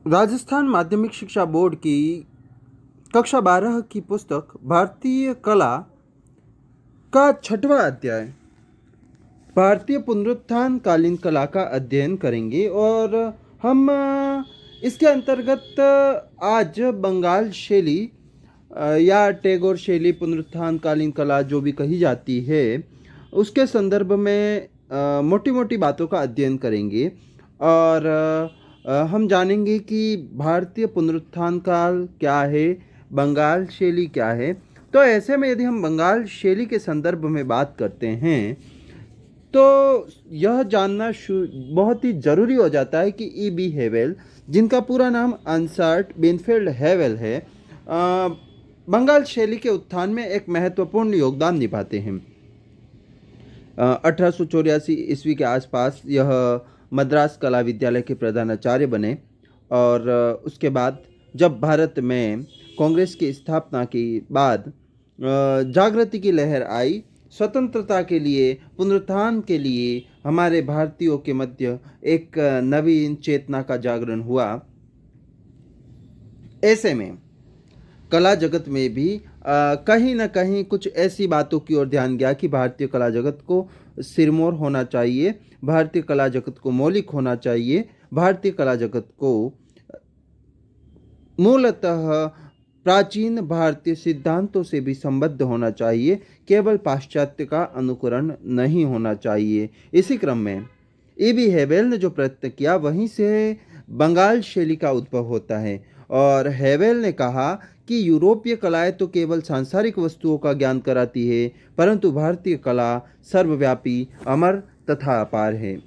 राजस्थान माध्यमिक शिक्षा बोर्ड की कक्षा 12 की पुस्तक भारतीय कला का छठवां अध्याय भारतीय पुनरुत्थान कालीन कला का अध्ययन करेंगे। और हम इसके अंतर्गत आज बंगाल शैली या टैगोर शैली पुनरुत्थान कालीन कला जो भी कही जाती है उसके संदर्भ में मोटी मोटी बातों का अध्ययन करेंगे। और हम जानेंगे कि भारतीय पुनरुत्थान काल क्या है, बंगाल शैली क्या है। तो ऐसे में यदि हम बंगाल शैली के संदर्भ में बात करते हैं तो यह जानना बहुत ही ज़रूरी हो जाता है कि ई बी हेवेल, जिनका पूरा नाम अंसर्ट बेनफील्ड हेवेल है, बंगाल शैली के उत्थान में एक महत्वपूर्ण योगदान निभाते हैं। 1884 ईस्वी के आसपास यह मद्रास कला विद्यालय के प्रधानाचार्य बने। और उसके बाद जब भारत में कांग्रेस की स्थापना के बाद जागृति की लहर आई, स्वतंत्रता के लिए, पुनरुत्थान के लिए हमारे भारतीयों के मध्य एक नवीन चेतना का जागरण हुआ। ऐसे में कला जगत में भी कहीं ना कहीं कुछ ऐसी बातों की ओर ध्यान गया कि भारतीय कला जगत को सिरमौर होना चाहिए, भारतीय कला जगत को मौलिक होना चाहिए, भारतीय कला जगत को मूलतः प्राचीन भारतीय सिद्धांतों से भी संबद्ध होना चाहिए, केवल पाश्चात्य का अनुकरण नहीं होना चाहिए। इसी क्रम में ई बी हेवेल ने जो प्रयत्न किया वहीं से बंगाल शैली का उद्भव होता है। और हेवेल ने कहा कि यूरोपीय कलाएं तो केवल सांसारिक वस्तुओं का ज्ञान कराती है, परंतु भारतीय कला सर्वव्यापी, अमर तथा अपार है।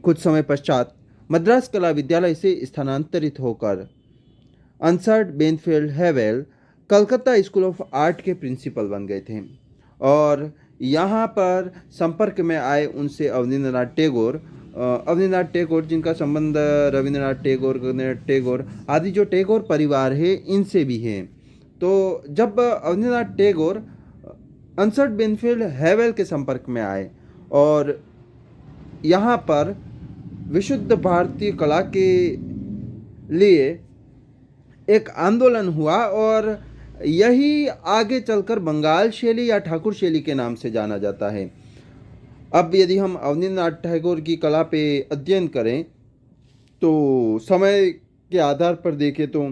कुछ समय पश्चात मद्रास कला विद्यालय से स्थानांतरित होकर Ernest Binfield Havell Calcutta School of Art के प्रिंसिपल बन गए थे। और यहाँ पर संपर्क में आए उनसे अवनींद्रनाथ टैगोर जिनका संबंध रविंद्रनाथ टैगोर आदि जो टैगोर परिवार है इनसे भी है। तो जब अवनींद्रनाथ टैगोर अंसर्ट बेनफील्ड हेवेल के संपर्क में आए और यहाँ पर विशुद्ध भारतीय कला के लिए एक आंदोलन हुआ, और यही आगे चलकर बंगाल शैली या ठाकुर शैली के नाम से जाना जाता है। अब यदि हम अवनींद्रनाथ टैगोर की कला पे अध्ययन करें तो समय के आधार पर देखें तो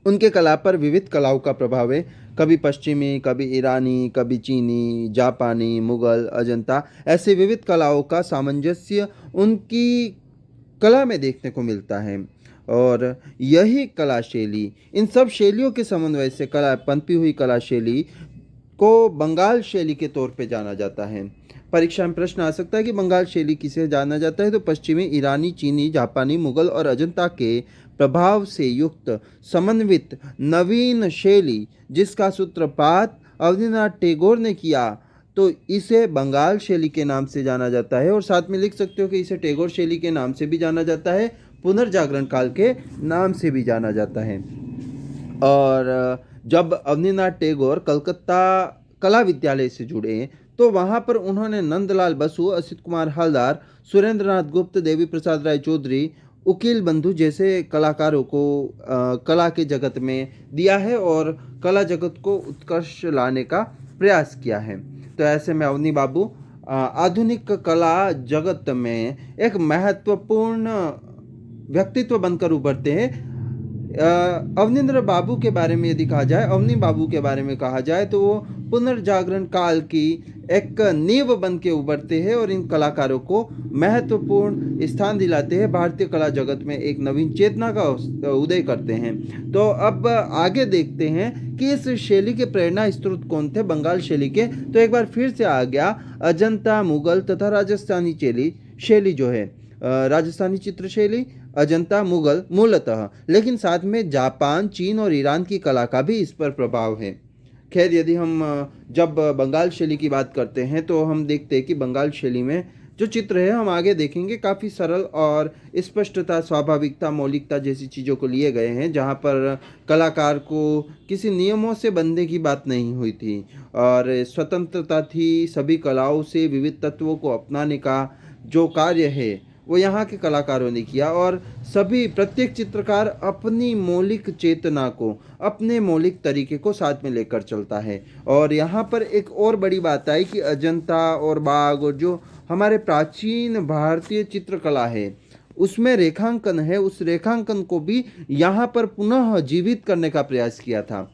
उनके कला पर विविध कलाओं का प्रभाव है, कभी पश्चिमी, कभी ईरानी, कभी चीनी, जापानी, मुगल, अजंता, ऐसे विविध कलाओं का सामंजस्य उनकी कला में देखने को मिलता है। और यही कला शैली, इन सब शैलियों के समन्वय से कला पनपी हुई कला शैली को बंगाल शैली के तौर पे जाना जाता है। परीक्षा में प्रश्न आ सकता है कि बंगाल शैली किसे जाना जाता है, तो पश्चिमी, ईरानी, चीनी, जापानी, मुगल और अजंता के प्रभाव से युक्त समन्वित नवीन शैली जिसका सूत्रपात अवनींद्रनाथ टैगोर ने किया, तो इसे बंगाल शैली के नाम से जाना जाता है। और साथ में लिख सकते हो कि इसे टैगोर शैली के नाम से भी जाना जाता है, पुनर्जागरण काल के नाम से भी जाना जाता है। और जब अवनींद्रनाथ टैगोर कलकत्ता कला विद्यालय से जुड़े तो वहाँ पर उन्होंने नंदलाल बसु, असित कुमार हलदार, सुरेंद्रनाथ गुप्त, देवी प्रसाद राय चौधरी, उकील बंधु जैसे कलाकारों को कला के जगत में दिया है और कला जगत को उत्कर्ष लाने का प्रयास किया है। तो ऐसे में अवनी बाबू आधुनिक कला जगत में एक महत्वपूर्ण व्यक्तित्व बनकर उभरते हैं। अवनींद्र बाबू के बारे में यदि कहा जाए, अवनी बाबू के बारे में कहा जाए तो वो पुनर्जागरण काल की एक नींव बन के उभरते हैं और इन कलाकारों को महत्वपूर्ण स्थान दिलाते हैं, भारतीय कला जगत में एक नवीन चेतना का उदय करते हैं। तो अब आगे देखते हैं कि इस शैली के प्रेरणा स्रोत कौन थे बंगाल शैली के। तो एक बार फिर से आ गया अजंता, मुगल तथा राजस्थानी शैली जो है, राजस्थानी चित्र शैली, अजंता, मुगल मूलतः, लेकिन साथ में जापान, चीन और ईरान की कला का भी इस पर प्रभाव है। खैर, यदि हम जब बंगाल शैली की बात करते हैं तो हम देखते हैं कि बंगाल शैली में जो चित्र है, हम आगे देखेंगे, काफ़ी सरल और स्पष्टता, स्वाभाविकता, मौलिकता जैसी चीज़ों को लिए गए हैं, जहाँ पर कलाकार को किसी नियमों से बंधने की बात नहीं हुई थी और स्वतंत्रता थी। सभी कलाओं से विविध तत्वों को अपनाने का जो कार्य है वो यहाँ के कलाकारों ने किया। और सभी प्रत्येक चित्रकार अपनी मौलिक चेतना को, अपने मौलिक तरीके को साथ में लेकर चलता है। और यहाँ पर एक और बड़ी बात आई कि अजंता और बाघ और जो हमारे प्राचीन भारतीय चित्रकला है उसमें रेखांकन है, उस रेखांकन को भी यहाँ पर पुनः जीवित करने का प्रयास किया था।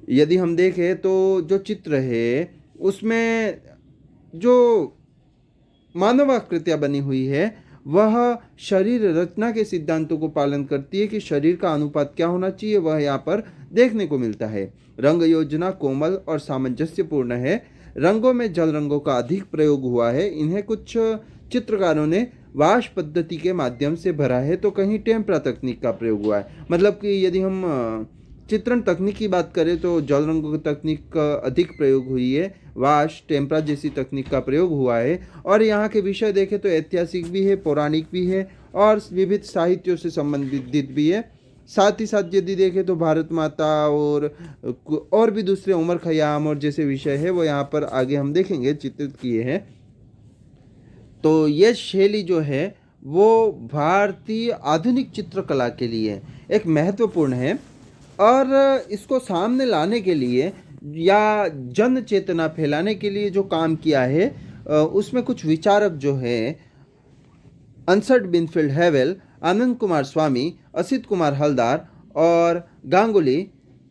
यदि हम देखें तो जो चित्र है उसमें जो मानवाकृतियाँ बनी हुई है वह शरीर रचना के सिद्धांतों को पालन करती है कि शरीर का अनुपात क्या होना चाहिए, वह यहाँ पर देखने को मिलता है। रंग योजना कोमल और सामंजस्यपूर्ण है। रंगों में जल रंगों का अधिक प्रयोग हुआ है। इन्हें कुछ चित्रकारों ने वाश पद्धति के माध्यम से भरा है तो कहीं टेम्परा तकनीक का प्रयोग हुआ है। मतलब कि यदि हम चित्रण तकनीक की बात करें तो जल रंगों की तकनीक का अधिक प्रयोग हुई है, वाश टेम्परा जैसी तकनीक का प्रयोग हुआ है। और यहाँ के विषय देखें तो ऐतिहासिक भी है, पौराणिक भी है और विविध साहित्यों से संबंधित भी है। साथ ही साथ यदि देखें तो भारत माता और भी दूसरे उमर खयाम और जैसे विषय है वो यहाँ पर आगे हम देखेंगे चित्रित किए हैं। तो ये शैली जो है वो भारतीय आधुनिक चित्रकला के लिए एक महत्वपूर्ण है। और इसको सामने लाने के लिए या जन चेतना फैलाने के लिए जो काम किया है उसमें कुछ विचारक जो है अंसर्ड बिनफील्ड हैवेल, आनंद कुमार स्वामी, असित कुमार हलदार और गांगुली,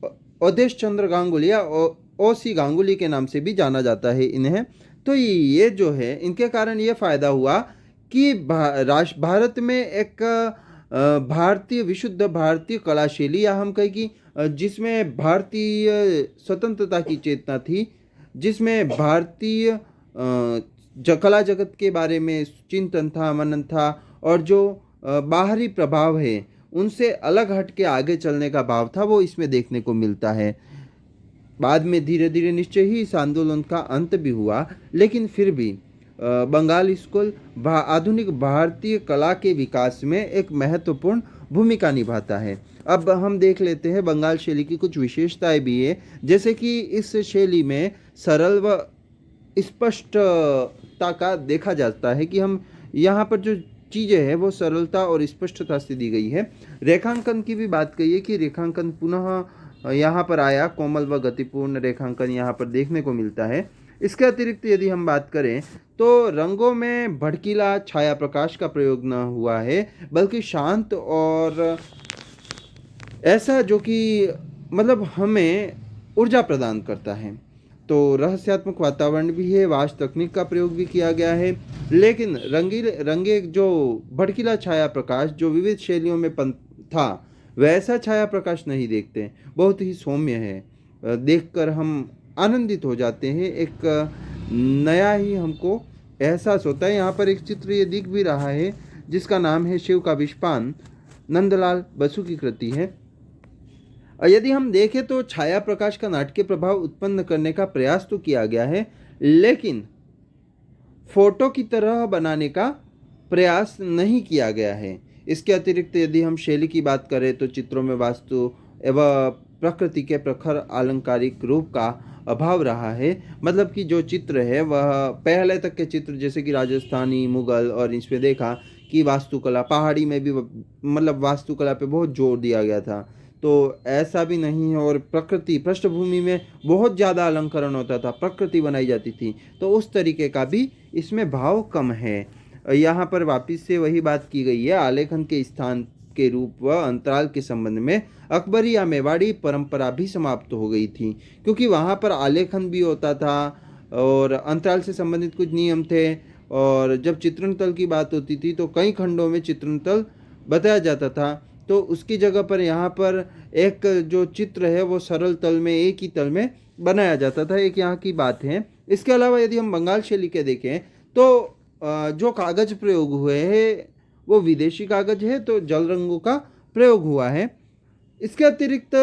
अवधेश चंद्र गांगुली या ओ.सी. गांगुली के नाम से भी जाना जाता है इन्हें। तो ये जो है इनके कारण ये फ़ायदा हुआ कि भारत में एक भारतीय विशुद्ध भारतीय कला शैली या हम कहें कि जिसमें भारतीय स्वतंत्रता की चेतना थी, जिसमें भारतीय कला जगत के बारे में चिंतन था, मनन था और जो बाहरी प्रभाव है उनसे अलग हट के आगे चलने का भाव था वो इसमें देखने को मिलता है। बाद में धीरे धीरे निश्चय ही इस आंदोलन का अंत भी हुआ, लेकिन फिर भी बंगाल स्कूल आधुनिक भारतीय कला के विकास में एक महत्वपूर्ण भूमिका निभाता है। अब हम देख लेते हैं बंगाल शैली की कुछ विशेषताएं भी है, जैसे कि इस शैली में सरल व स्पष्टता का देखा जाता है कि हम यहाँ पर जो चीज़ें हैं वो सरलता और स्पष्टता से दी गई है। रेखांकन की भी बात कही है कि रेखांकन पुनः यहाँ पर आया, कोमल व गतिपूर्ण रेखांकन यहाँ पर देखने को मिलता है। इसके अतिरिक्त यदि हम बात करें तो रंगों में भड़कीला छाया प्रकाश का प्रयोग न हुआ है, बल्कि शांत और ऐसा जो कि मतलब हमें ऊर्जा प्रदान करता है। तो रहस्यात्मक वातावरण भी है, वाश तकनीक का प्रयोग भी किया गया है, लेकिन रंगे जो भड़कीला छाया प्रकाश जो विविध शैलियों में था वैसा छाया प्रकाश नहीं देखते, बहुत ही सौम्य है। देखकर हम आनंदित हो जाते हैं, एक नया ही हमको एहसास होता है। यहाँ पर एक चित्र ये दिख भी रहा है जिसका नाम है शिव का विषपान, नंदलाल बसु की कृति है। यदि हम देखें तो छाया प्रकाश का नाटकीय प्रभाव उत्पन्न करने का प्रयास तो किया गया है, लेकिन फोटो की तरह बनाने का प्रयास नहीं किया गया है। इसके अतिरिक्त यदि हम शैली की बात करें तो चित्रों में वास्तु एवं प्रकृति के प्रखर आलंकारिक रूप का अभाव रहा है। मतलब कि जो चित्र है वह पहले तक के चित्र जैसे कि राजस्थानी, मुगल और इसमें देखा कि वास्तुकला, पहाड़ी में भी मतलब वास्तुकला पे बहुत जोर दिया गया था, तो ऐसा भी नहीं है। और प्रकृति पृष्ठभूमि में बहुत ज़्यादा अलंकरण होता था, प्रकृति बनाई जाती थी, तो उस तरीके का भी इसमें भाव कम है। यहाँ पर वापस से वही बात की गई है, आलेखन के स्थान के रूप व अंतराल के संबंध में अकबरी या मेवाड़ी परंपरा भी समाप्त हो गई थी, क्योंकि वहाँ पर आलेखन भी होता था और अंतराल से संबंधित कुछ नियम थे। और जब चित्रण तल की बात होती थी तो कई खंडों में चित्रण तल बताया जाता था, तो उसकी जगह पर यहाँ पर एक जो चित्र है वो सरल तल में, एक ही तल में बनाया जाता था। एक यहाँ की बात है। इसके अलावा यदि हम बंगाल शैली के देखें तो जो कागज प्रयोग हुए हैं वो विदेशी कागज है, तो जल रंगों का प्रयोग हुआ है। इसके अतिरिक्त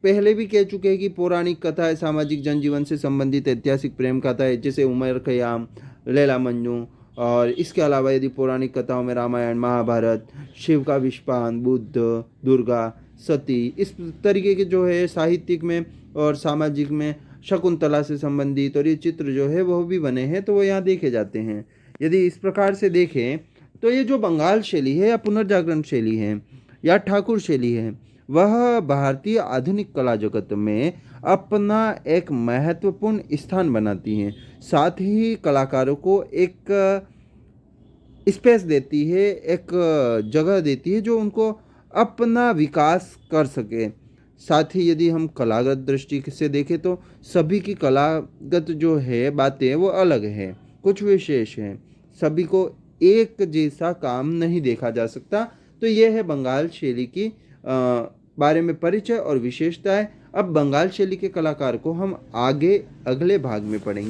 पहले भी कह चुके हैं कि पौराणिक कथाएं, सामाजिक जनजीवन से संबंधित ऐतिहासिक प्रेम कथाएं जैसे उमर खयाम, लैला मजनू, और इसके अलावा यदि पौराणिक कथाओं में रामायण, महाभारत, शिव का विषपान, बुद्ध, दुर्गा, सती, इस तरीके के जो है साहित्यिक में और सामाजिक में शकुंतला से संबंधित और ये चित्र जो है वह भी बने हैं, तो वो यहाँ देखे जाते हैं। यदि इस प्रकार से देखें तो ये जो बंगाल शैली है या पुनर्जागरण शैली है या ठाकुर शैली है, वह भारतीय आधुनिक कला जगत में अपना एक महत्वपूर्ण स्थान बनाती हैं। साथ ही कलाकारों को एक स्पेस देती है, एक जगह देती है जो उनको अपना विकास कर सके। साथ ही यदि हम कलागत दृष्टि से देखें तो सभी की कलागत जो है बातें वो अलग है, कुछ विशेष हैं, सभी को एक जैसा काम नहीं देखा जा सकता। तो यह है बंगाल शैली की बारे में परिचय और विशेषताएं। अब बंगाल शैली के कलाकार को हम आगे अगले भाग में पढ़ेंगे।